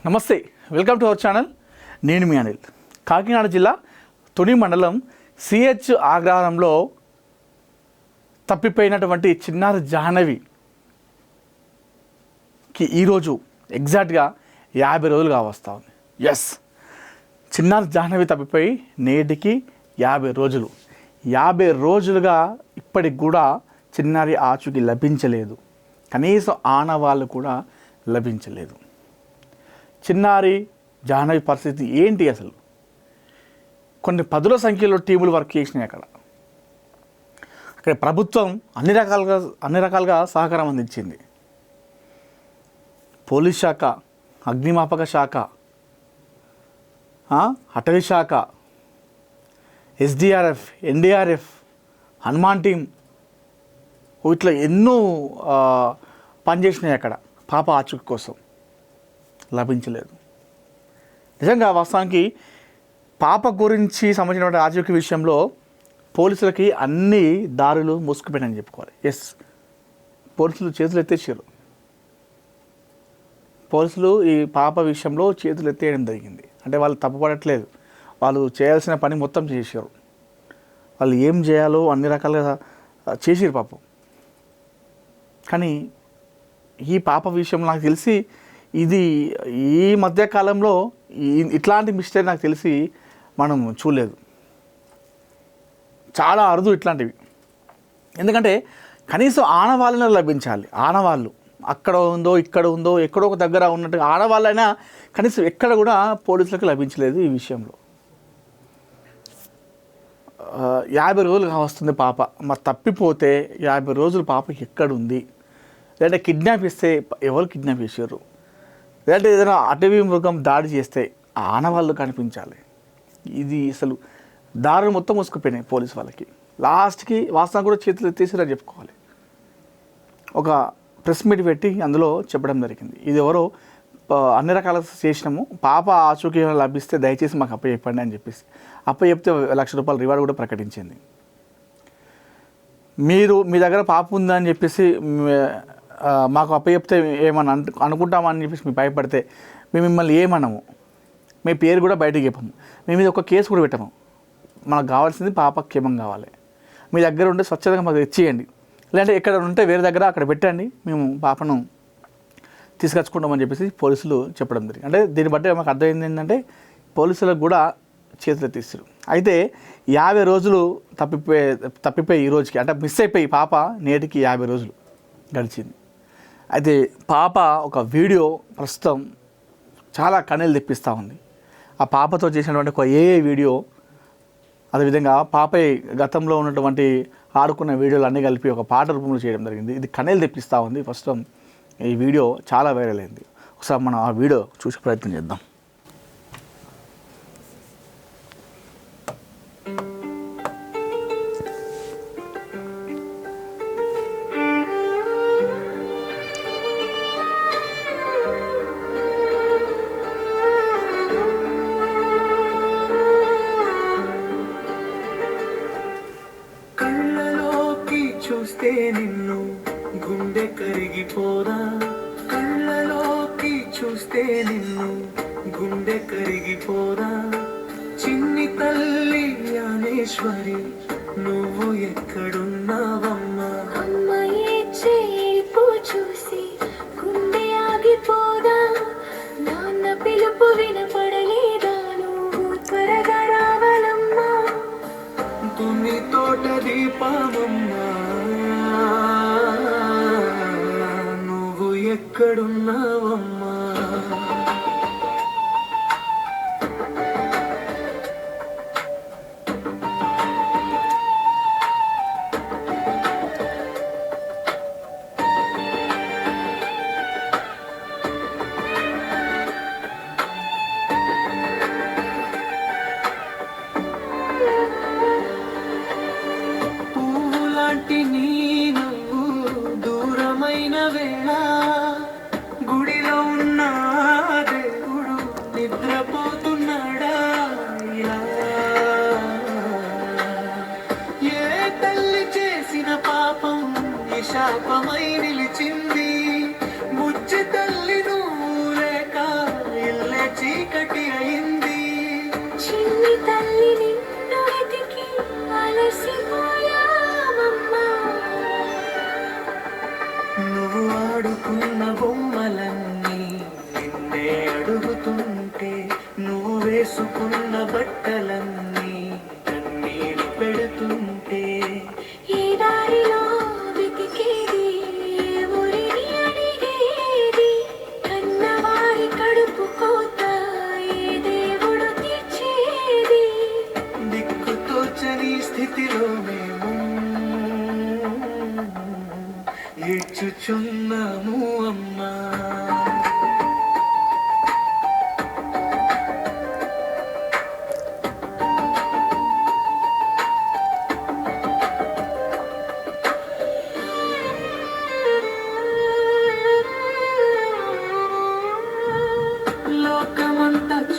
నమస్తే, welcome to our channel. నేను మీ అనిల్. కాకినాడ జిల్లా తుని మండలం సిహెచ్ ఆగ్రహారంలో తప్పిపోయినటువంటి చిన్నారి జాహ్నవికి ఈరోజు ఎగ్జాక్ట్గా 50 రోజులు కావస్తా ఉంది. ఎస్, చిన్నారి జాహ్నవి తప్పిపోయి నేటికి 50 రోజులు. 50 రోజులుగా ఇప్పటికి కూడా చిన్నారి ఆచూకీ లభించలేదు. కనీసం ఆనవాళ్ళు కూడా లభించలేదు. చిన్నారి జాహ్నవి పరిస్థితి ఏంటి అసలు? కొన్ని పదుల సంఖ్యలో టీములు వర్క్ చేసినాయి. అక్కడ ప్రభుత్వం అన్ని రకాలుగా సహకారం అందించింది. పోలీస్ శాఖ, అగ్నిమాపక శాఖ, అటవీ శాఖ, ఎస్డిఆర్ఎఫ్, ఎన్డీఆర్ఎఫ్, హనుమాన్ టీం ఇట్లా ఎన్నో పనిచేసినాయి అక్కడ పాప ఆచూకీ కోసం. లభించలేదు. నిజంగా వాస్తవానికి పాప గురించి సంబంధించినటువంటి ఆచూకీ విషయంలో పోలీసులకి అన్ని దారులు మూసుకుపోయినాయని చెప్పుకోవాలి. ఎస్, పోలీసులు చేతులు ఎత్తేసారు. పోలీసులు ఈ పాప విషయంలో చేతులు ఎత్తేయడం జరిగింది. అంటే వాళ్ళు తప్పుపడట్లేదు, వాళ్ళు చేయాల్సిన పని మొత్తం చేశారు. వాళ్ళు ఏం చేయాలో అన్ని రకాలుగా చేసారు పాపం. కానీ ఈ పాప విషయంలో నాకు తెలిసి ఇది ఈ మధ్యకాలంలో ఇట్లాంటి మిస్టేక్ నాకు తెలిసి మనం చూడలేదు. చాలా అరుదు ఇట్లాంటివి. ఎందుకంటే కనీసం ఆనవాళ్ళనే లభించాలి. ఆనవాళ్ళు అక్కడ ఉందో ఇక్కడ ఉందో ఎక్కడో ఒక దగ్గర ఉన్నట్టుగా ఆనవాళ్ళైనా కనీసం ఎక్కడ కూడా పోలీసులకు లభించలేదు. ఈ విషయంలో 50 రోజులు వస్తుంది పాప. మరి తప్పిపోతే 50 రోజులు పాప ఎక్కడుంది? లేదంటే కిడ్నాప్ ఇస్తే ఎవరు కిడ్నాప్ చేశారు? లేదంటే ఏదైనా అటవీ మృగం దాడి చేస్తే ఆనవాళ్ళు కనిపించాలి. ఇది అసలు దారులు మొత్తం మూసుకుపోయినాయి పోలీసు వాళ్ళకి. లాస్ట్కి వాస్తవం కూడా చేతులు ఎత్తేసిరని చెప్పుకోవాలి. ఒక ప్రెస్ మీట్ పెట్టి అందులో చెప్పడం జరిగింది, ఇది ఎవరో అన్ని రకాల చేసినాము, పాప ఆచూకీ లభిస్తే దయచేసి మాకు అప్పచెప్పండి అని చెప్పేసి అప్పచెప్తే ₹1,00,000 రివార్డు కూడా ప్రకటించింది. మీరు మీ దగ్గర పాప ఉందని చెప్పేసి మాకు అప్పచెప్తే ఏమన్నా అనుకుంటామని చెప్పేసి మేము భయపడితే మేము మిమ్మల్ని ఏమన్నాము, మీ పేరు కూడా బయటకు చెప్పము, మేము మీద ఒక కేసు కూడా పెట్టాము. మనకు కావాల్సింది పాప క్షేమం కావాలి. మీ దగ్గర ఉంటే స్వచ్ఛతగా మాకు ఇచ్చేయండి, లేదంటే ఎక్కడ ఉంటే వేరే దగ్గర అక్కడ పెట్టండి, మేము పాపను తీసుకొచ్చుకుంటామని చెప్పేసి పోలీసులు చెప్పడం జరిగింది. అంటే దీన్ని బట్టి మాకు అర్థమైంది ఏంటంటే పోలీసులకు కూడా చేతులు తీస్తారు. అయితే 50 రోజులు తప్పిపోయి ఈ రోజుకి, అంటే మిస్ అయిపోయి పాప నేటికి 50 రోజులు గడిచింది. అయితే పాప ఒక వీడియో ప్రస్తుతం చాలా కన్నీళ్ళు తెప్పిస్తూ ఉంది. ఆ పాపతో చేసినటువంటి ఒక వీడియో, అదేవిధంగా పాపై గతంలో ఉన్నటువంటి ఆడుకున్న వీడియోలు అన్నీ కలిపి ఒక పాట రూపంలో చేయడం జరిగింది. ఇది కన్నీళ్ళు తెప్పిస్తూ ఉంది. ప్రస్తుతం ఈ వీడియో చాలా వైరల్ అయింది. ఒకసారి మనం ఆ వీడియో చూసే ప్రయత్నం చేద్దాం. చూస్తే నిన్ను గుండె కరిగిపోదా, కళ్ళలోకి చూస్తే నిన్ను గుండె కరిగిపోదా, చిన్ని తల్లి జ్ఞానేశ్వరి నువ్వు ఎక్కడున్నావమ్మా, అమ్మాయి చేపు చూసి గుండె ఆగిపోదా, నాన్న పిలుపు వినపడలేదా, నువ్వు త్వరగా రావాలమ్మా, తుని తోట దీపమమ్మా నువ్వు ఎక్కడున్నావమ్మా. నీ నువ్వు దూరమైన వేళ గుడిలో ఉన్న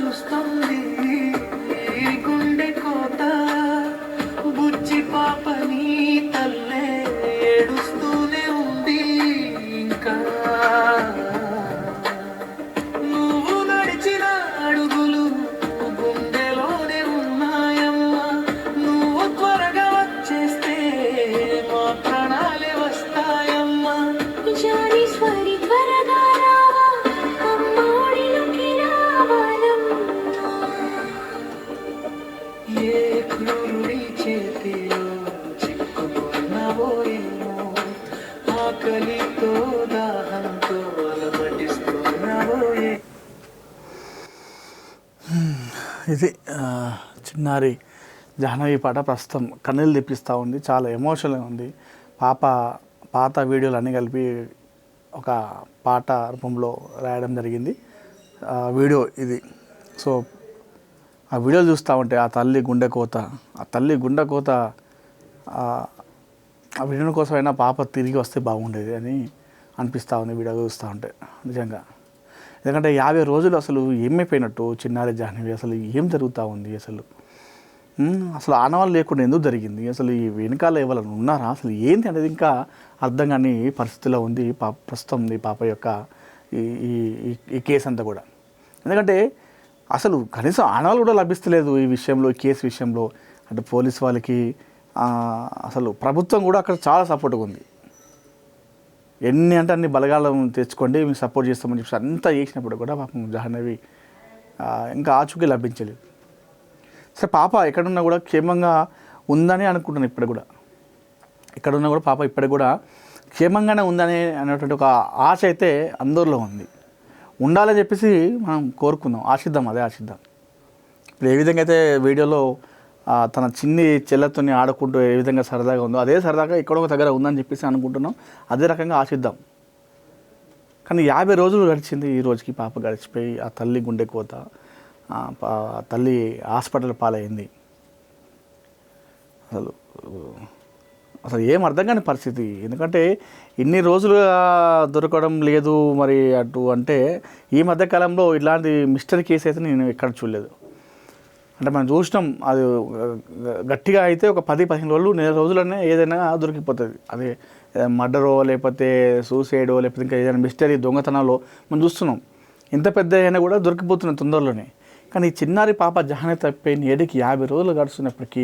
చూస్తుంది ఈ గుండె కోత బుజ్జి పాపని తల్లే ఏడుస్తూనే ఉంది ఇంకా నువ్వు నడిచిన అడుగులు గుండెలోనే ఉన్నాయమ్మా నువ్వు త్వరగా వచ్చేస్తే మా ప్రాణాలే వస్తాయమ్మా జానీశ్వరి త్వరగా రావా అమ్మోడిలోకి రావాలమ్మా ఏ క్రూరుడి చేతిలో చిక్కుకున్నావో ఏమో ఆకలితో దాహంతో అలమటిస్తున్నావో ఇది చిన్నారి జాహ్నవి పాట ప్రస్తుతం కన్నీళ్ళు తెప్పిస్తూ ఉంది, చాలా ఎమోషనల్గా ఉంది. పాత వీడియోలు అన్నీ కలిపి ఒక పాట రూపంలో రాయడం జరిగింది. వీడియో ఇది. సో ఆ వీడియోలు చూస్తూ ఉంటే ఆ తల్లి గుండె కోత ఆ వీడియో కోసమైనా పాప తిరిగి వస్తే బాగుండేది అని అనిపిస్తూ ఉంది వీడియో చూస్తూ ఉంటే నిజంగా. ఎందుకంటే 50 రోజులు అసలు ఏమైపోయినట్టు చిన్నారి జాహ్నవి, అసలు ఏం జరుగుతూ ఉంది, అసలు ఆనవాళ్ళు లేకుండా ఎందుకు జరిగింది, అసలు ఈ వెనకాల ఎవరైనా ఉన్నారా, అసలు ఏంటి అనేది ఇంకా అర్థం కాని పరిస్థితిలో ఉంది ప్రస్తుతం ఉంది పాప యొక్క ఈ కేసు అంతా కూడా. ఎందుకంటే అసలు కనీసం ఆనవాళ్ళు కూడా లభిస్తలేదు ఈ విషయంలో, ఈ కేసు విషయంలో. అంటే పోలీస్ వాళ్ళకి అసలు ప్రభుత్వం కూడా అక్కడ చాలా సపోర్ట్గా ఉంది. ఎన్ని అంటే అన్ని బలగాలను తెచ్చుకోండి మీకు సపోర్ట్ చేస్తామని చెప్పి అంతా చేసినప్పుడు కూడా పాపం జాహ్నవి ఇంకా ఆచూకీ లభించలేదు. సరే పాప ఎక్కడున్నా కూడా క్షేమంగా ఉందని అనుకుంటున్నాను. ఇప్పుడు కూడా ఎక్కడున్నా కూడా పాప ఇప్పటికి కూడా క్షేమంగానే ఉందని అనేటువంటి ఒక ఆశ అయితే అందరిలో ఉంది. ఉండాలని చెప్పేసి మనం కోరుకుందాం, అదే ఆశిద్దాం. ఇప్పుడు ఏ విధంగా అయితే వీడియోలో తన చిన్ని చెల్లెతో ఆడుకుంటూ ఏ విధంగా సరదాగా ఉందో అదే సరదాగా ఇక్కడ ఒక దగ్గర ఉందని చెప్పేసి అనుకుంటున్నాం. అదే రకంగా ఆశిద్దాం. కానీ 50 రోజులు గడిచింది, ఈ రోజుకి పాప గడిచిపోయి ఆ తల్లి గుండె కోత, తల్లి హాస్పిటల్ పాలైంది. అసలు ఏం అర్థం కాని పరిస్థితి. ఎందుకంటే ఇన్ని రోజులుగా దొరకడం లేదు మరి అటు అంటే ఈ మధ్యకాలంలో ఇలాంటి మిస్టరీ కేసు అయితే నేను ఎక్కడ చూడలేదు. అంటే మనం చూసినాం అది గట్టిగా అయితే ఒక 10-15 రోజులు, నెల రోజులనే ఏదైనా దొరికిపోతుంది. అదే మర్డరో లేకపోతే సూసైడో లేకపోతే ఇంకా ఏదైనా మిస్టరీ దొంగతనాలో మనం చూస్తున్నాం. ఎంత పెద్ద అయినా కూడా దొరికిపోతున్నాయి తొందరలోనే. కానీ ఈ చిన్నారి పాప జాహ్నవి తప్పిపోయిన 50 రోజులు గడుస్తున్నప్పటికీ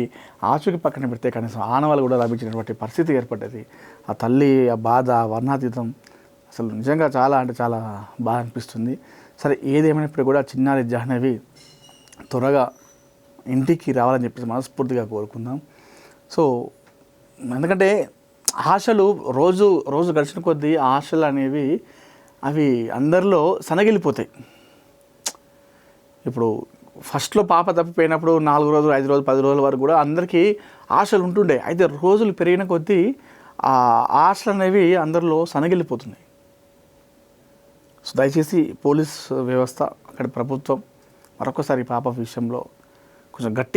ఆచూకీ పక్కన పెడితే కనీసం ఆనవాళ్ళు కూడా లభించినటువంటి పరిస్థితి ఏర్పడ్డది. ఆ తల్లి ఆ బాధ వర్ణాతీతం. అసలు నిజంగా చాలా అంటే చాలా బాధ అనిపిస్తుంది. సరే ఏదేమైనప్పుడు కూడా చిన్నారి జాహ్నవి త్వరగా ఇంటికి రావాలని చెప్పేసి మనస్ఫూర్తిగా కోరుకుందాం. సో ఎందుకంటే ఆశలు రోజు గడిచిన కొద్దీ ఆశలు అనేవి అవి అందరిలో సనగిలిపోతాయి. ఇప్పుడు ఫస్ట్లో పాప తప్పిపోయినప్పుడు 4 రోజులు 5 రోజులు 10 రోజుల వరకు కూడా అందరికీ ఆశలు ఉంటుండే. అయితే రోజులు పెరిగిన కొద్దీ ఆ ఆశలు అనేవి అందరిలో సనగిలిపోతున్నాయి. సో దయచేసి పోలీస్ వ్యవస్థ, అక్కడ ప్రభుత్వం మరొకసారి పాప విషయంలో కొంచెం గట్టి